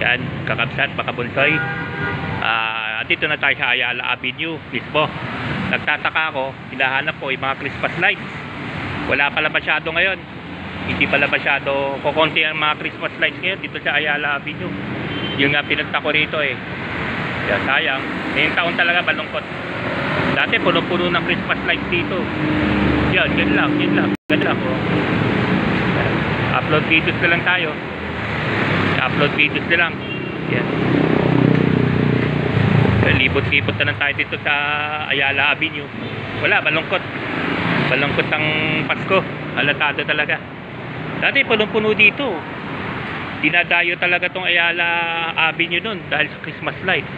Yan, kakabsat, makabunsoy. Dito na tayo sa Ayala Avenue mismo. Nagtataka ako, hinahanap ko yung mga Christmas lights. Wala pala masyado ngayon. Hindi pala masyado, kukunti ang mga Christmas lights ngayon dito sa Ayala Avenue. Yung nga pinunta ko rito eh. Kaya sayang. Ngayong taon talaga malungkot. Dati puno-puno ng Christmas lights dito. Yan, yun lang. Yan lang. Oh. Upload videos na lang tayo. Upload videos na lang. Yan. Libot-libot na lang tayo dito sa Ayala Avenue. Wala, malungkot. Malungkot ang Pasko. Halatado talaga. Dati punong-puno dito. Dinadayo talaga tong Ayala Avenue nun dahil sa Christmas lights.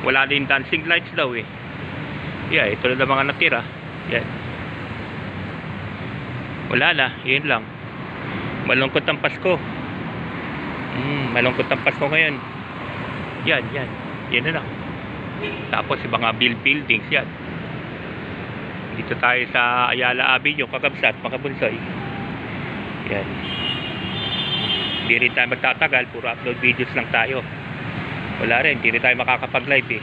Wala din dancing lights daw eh. Yeah, ito na mga natira. Yan. Wala na, yun lang. Malungkot ang Pasko. Malungkot ang Pasko ngayon. Yan. Yan na lang. Tapos yung mga buildings yan. Dito tayo sa Ayala Avenue, kakabsat, makabunsoy. Yan. Hindi rin tayo magtatagal, puro upload videos lang tayo. Wala rin, hindi rin tayo makakapag-live eh.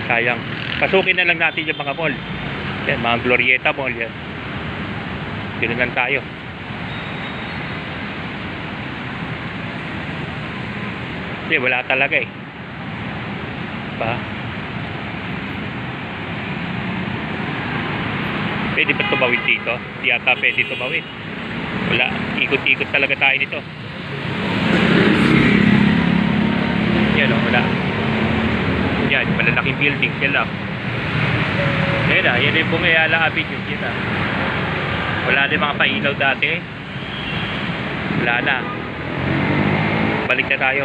Sayang. Pasukin na lang natin yung mga mall. Yan, mga Glorieta Mall yan. Dito lang tayo. Hindi, wala talaga eh. Pwede ba tumawid dito? Di ata pwede tumawid. Wala, ikot-ikot talaga tayo nito. Yan o, wala. Yan, malalaking buildings yan lang. Yan yung buong Ayala Avenue. Yan. Wala din mga pailaw dati. Wala na. Balik na tayo.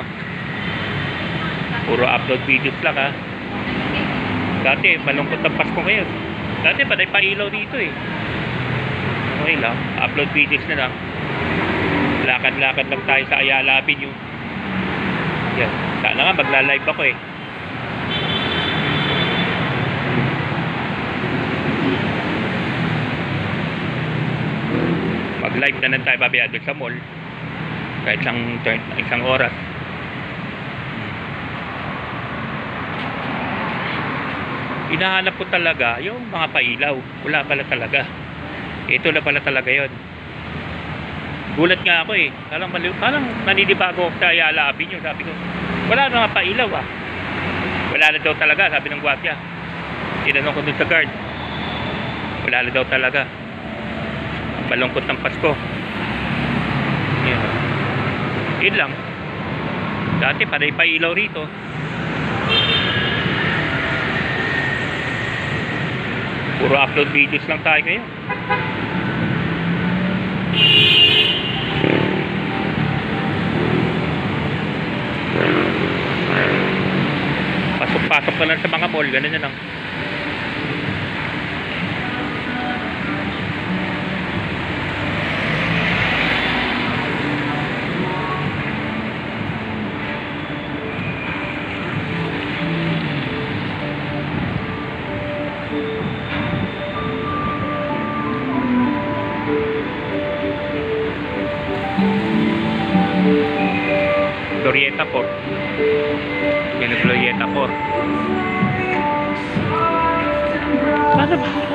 Puro upload videos lang ha. Dati malungkot ang Pasko ngayon. Dati panay pailaw dito eh. Okay lang, upload videos na lang. Lakad-lakad lang tayo sa Ayala Avenue. Yan, sana nga magla-live ako eh. Mag-live na lang tayo babaya doon sa mall. Kahit isang oras. Hinahanap ko talaga yung mga pailaw. Wala pala talaga. Ito na pala talaga yon. Gulat nga ako eh. Parang naninibago ako sa Ayala Avenue. Sabi ko, wala na mga pailaw ah. Wala na daw talaga, sabi ng gwardiya. Tinanong ko dun sa guard. Wala na daw talaga. Malungkot ng Pasko. Yan. Yun lang. Dati panay pailaw rito. Puro upload videos lang tayo ngayon. Pasok-pasok ka lang sa mga mall. Ganun na lang. Glorieta Port. Yan ang Glorieta Port. Ano ba?